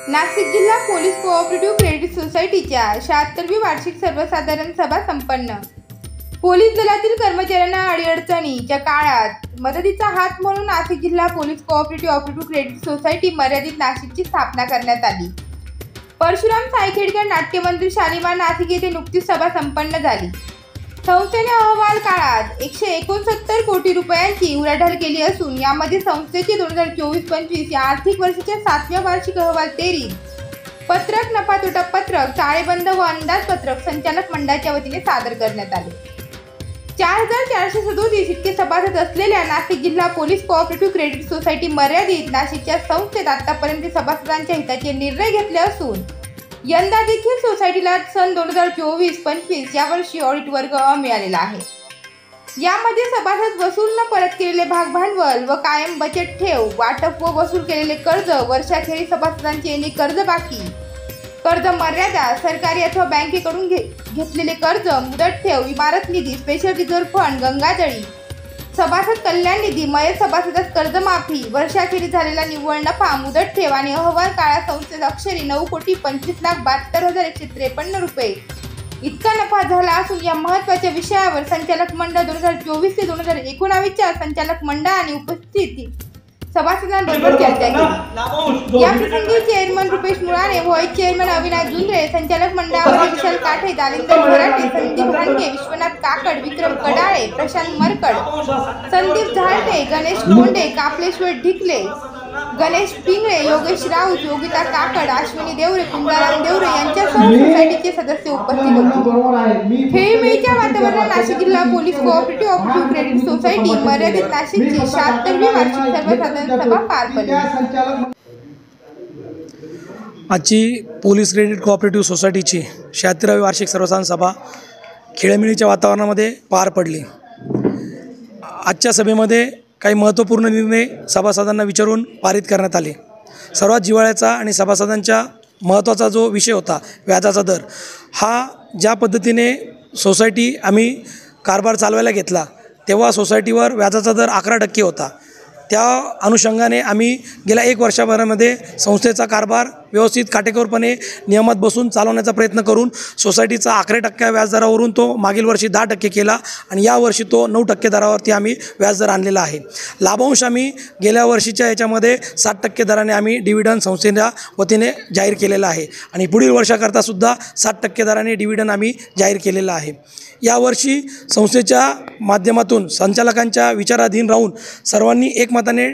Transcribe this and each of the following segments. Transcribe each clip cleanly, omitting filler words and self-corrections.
नाशिक जिल्हा police cooperative credit सोसायटीच्या 76वी वार्षिक सर्वसाधारण सभा संपन्न। पोलीस दलातील कर्मचाऱ्यांना अडीअडचणीच्या काळात मदतीचा हात म्हणून नाशिक जिल्हा पोलीस कोऑपरेटिव्ह क्रेडिट सोसायटी मर्यादित नाशिकची स्थापना करण्यात आली। परशुराम सायखेडकर नाट्यमंदिर शालिमार नाशिक येथे नुकतीच सभा संपन्न झाली। संस्थेने अहवाल काळात 169 कोटी रुपयांची उलाढाल केली असून यामध्ये संस्थेचे 2024-25 या आर्थिक वर्षाच्या 7व्या वार्षिक अहवाल 13 पत्रक, नफा तोटा पत्रक, ताळेबंद व अंदाजपत्रक संचालक मंडळाच्या वतीने सादर करण्यात आले। 4437 इतके सभासद असलेल्या नाशिक जिल्हा पोलीस कोऑपरेटिव्ह क्रेडिट सोसायटी मर्यादित नाशिकच्या संस्थेत आतापर्यंत सभासदांच्या हिताचे निर्णय घेतले असून यंदा देखील सोसायटीला सन 2024-25 या वर्षी ऑडिट वर्ग अ मिळालेला आहे। यामध्ये सभासद वसूल न परत केलेले भाग भांडवल व कायम बचत ठेव, वाटप व वसूल केलेले कर्ज, वर्षाखेरी सभासदांचे येणे कर्ज बाकी, कर्ज मर्यादा, सरकारी अथवा बँकेकडून घेतलेले कर्ज, मुदत ठेव, इमारत निधी, स्पेशल रिझर्व्ह फंड, गंगाजळी, सभासद कल्याण निधी, मयत सभासदास कर्जमाफी, वर्षाखेरी झालेला निव्वळ नफा, मुदत ठेव आणि अहवाल काळात संस्थेत अक्षरी 9,25,72,153 रुपये इतका नफा झाला असून या महत्त्वाच्या विषयावर संचालक मंडळ 2024 ते 2019च्या संचालक मंडळाने उपस्थित सभासदांबरोबर चर्चा केली। या प्रसंगी chairman Rupesh Mulane, vice chairman Avinash Jundre, संचालक मंडळामध्ये विशाल काठे, दालिंदर मराठे, संदीप हांडे, विश्वनाथ काकड, विक्रम कडाळे, प्रशांत मरकड, संदीप झारटे, गणेश कोंडे, कापलेश्वर ढिकले, गणेश पिंगळे, योगेश राऊत, योगिता काकड, अश्विनी देवरे, कुंदाराम देवरे यांच्यासह सोसायटीचे सदस्य उपस्थित होते। खेळीमेळीच्या वातावरणात नाशिक जिल्हा पोलीस कोऑपरेटिव्ह क्रेडिट सोसायटी मर्यादित नाशिकची 76वी वार्षिक सर्वसाधारण सभा पार पडली। आजची पोलीस क्रेडिट कोऑपरेटिव्ह सोसायटीची 76वी वार्षिक सर्वसाधारण सभा खेळीमेळीच्या वातावरणामध्ये पार पडली। आजच्या सभेमध्ये काही महत्त्वपूर्ण निर्णय सभासदांना विचारून पारित करण्यात आले। सर्वात जिव्हाळ्याचा आणि सभासदांच्या महत्त्वाचा जो विषय होता व्याजाचा दर, हा ज्या पद्धतीने सोसायटी आम्ही कारभार चालवायला घेतला तेव्हा सोसायटीवर व्याजाचा दर 11% होता। त्या अनुषंगाने आम्ही गेल्या 1 वर्षाभरामध्ये संस्थेचा कारभार व्यवस्थित काटेकोरपणे नियमात बसून चालवण्याचा प्रयत्न करून सोसायटीचा 11% व्याजदरावरून तो मागील वर्षी 10% केला आणि यावर्षी तो 9% दरावरती आम्ही व्याजदर आणलेला आहे। लाभांश आम्ही गेल्या वर्षीच्या याच्यामध्ये 7% दराने आम्ही डिव्हिडंड संस्थेच्या वतीने जाहीर केलेला आहे आणि पुढील वर्षाकरता सुद्धा 7% दराने डिव्हिडंड आम्ही जाहीर केलेला आहे। यावर्षी संस्थेच्या माध्यमातून संचालकांच्या विचाराधीन राहून सर्वांनी एकमताने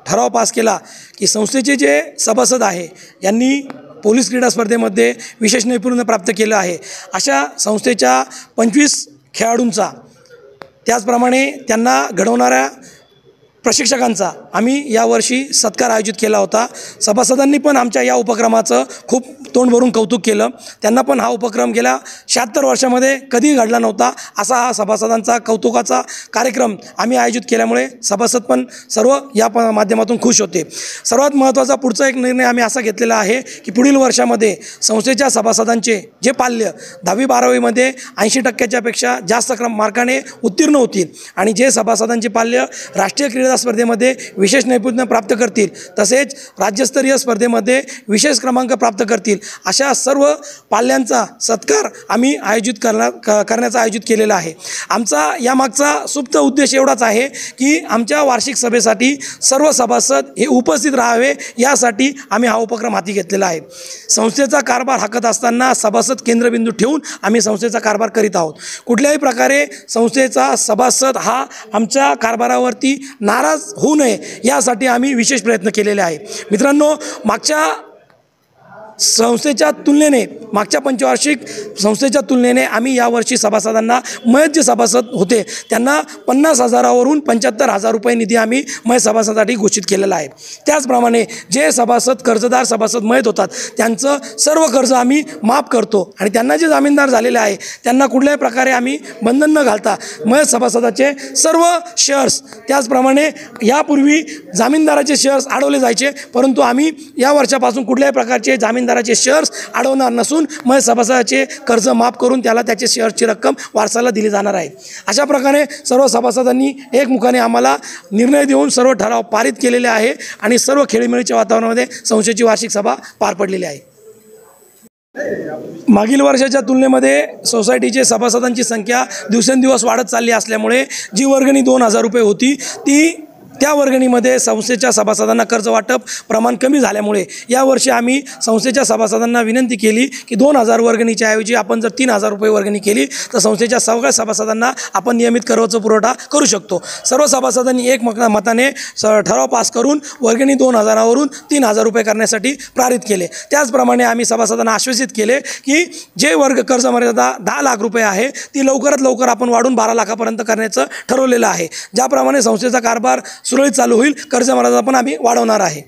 ठराव पास केला की संस्थेचे जे सभासद आहे यांनी पोलीस क्रीडा स्पर्धेमध्ये विशेष नैपुण्य प्राप्त केलं आहे अशा संस्थेच्या 25 खेळाडूंचा, त्याचप्रमाणे त्यांना घडवणाऱ्या प्रशिक्षकांचा आम्ही यावर्षी सत्कार आयोजित केला होता। सभासदांनी पण आमच्या या उपक्रमाचं खूप तोंड भरून कौतुक केलं। त्यांना पण हा उपक्रम गेल्या 76 वर्षामध्ये कधी घडला नव्हता असा हा सभासदांचा कौतुकाचा कार्यक्रम आम्ही आयोजित केल्यामुळे सभासद पण सर्व या माध्यमातून खुश होते। सर्वात महत्त्वाचा पुढचा एक निर्णय आम्ही असा घेतलेला आहे की पुढील वर्षामध्ये संस्थेच्या सभासदांचे जे पाल्य 10वी-12वीमध्ये 80%च्या पेक्षा जास्त मार्काने उत्तीर्ण होतील आणि जे सभासदांचे पाल्य राष्ट्रीय क्रीडा स्पर्धेमध्ये विशेष नैपुण्य प्राप्त करतील तसेच राज्यस्तरीय स्पर्धेमध्ये विशेष क्रमांक प्राप्त करतील अशा सर्व पाल्यांचा सत्कार आम्ही करण्याचा आयोजित केलेला आहे। आमचा यामागचा सुप्त उद्देश एवढाच आहे की आमच्या वार्षिक सभेसाठी सर्व सभासद हे उपस्थित राहावे, यासाठी आम्ही हा उपक्रम हाती घेतलेला आहे। संस्थेचा कारभार हाकत असताना सभासद केंद्रबिंदू ठेवून आम्ही संस्थेचा कारभार करीत आहोत। कुठल्याही प्रकारे संस्थेचा सभासद हा आमच्या कारभारावरती नाराज होऊ नये यासाठी आम्ही विशेष प्रयत्न केलेले आहे। मित्रांनो, मागच्या पंचवार्षिक संस्थेच्या तुलनेने आम्ही यावर्षी सभासदांना मयत जे सभासद होते त्यांना 50,000वरून 75,000 रुपये निधी आम्ही मयत सभासदासाठी घोषित केलेला आहे। त्याचप्रमाणे जे सभासद कर्जदार सभासद मयत होतात त्यांचं सर्व कर्ज आम्ही माफ करतो आणि त्यांना जे जामीनदार झालेले आहे त्यांना कुठल्याही प्रकारे आम्ही बंधन न घालता मयत सभासदाचे सर्व शेअर्स, त्याचप्रमाणे यापूर्वी जामीनदाराचे शेअर्स अडवले जायचे, परंतु आम्ही या वर्षापासून कुठल्याही प्रकारचे जामीनदाराचे शेअर्स अडवणार नसून करून मग सभासदाचे कर्ज माफ करून त्याला त्याचे शेअरची रक्कम वारसाला दिली जाणार आहे. अशा प्रकारे सर्व सभासदांनी एकमुखाने आम्हाला निर्णय देऊन सर्व ठराव पारित केलेले आहे आणि सर्व खेळीमेळीच्या वातावरणामध्ये संस्थेची वार्षिक सभा पार पडलेली आहे. मागील वर्षाच्या तुलनेमध्ये सोसायटीचे सभासदांची संख्या दिवसेंदिवस वाढत चालली असल्यामुळे जी वर्गणी 2,000 रुपये होती ती त्या वर्गणीमध्ये संस्थेच्या सभासदांना कर्ज वाटप प्रमाण कमी झाल्यामुळे यावर्षी आम्ही संस्थेच्या सभासदांना विनंती केली की 2,000 वर्गणीच्या ऐवजी आपण जर 3,000 रुपये वर्गणी केली तर संस्थेच्या सगळ्या सभासदांना आपण नियमित कर्जाचा पुरवठा करू शकतो. सर्व सभासदांनी एक मताने ठराव पास करून वर्गणी 2,000वरून 3,000 रुपये करण्यासाठी प्रेरित केले. त्याचप्रमाणे आम्ही सभासदांना आश्वासित केले की जे वर्ग कर्ज मर्यादा 10 लाख रुपये आहे ती लवकरात लवकर आपण वाढून 12 लाखापर्यंत करण्याचं ठरवलेलं आहे. ज्याप्रमाणे संस्थेचा कारभार सुरळीत चालू होईल कर्ज मर्यादा पण आम्ही वाढवणार आहे.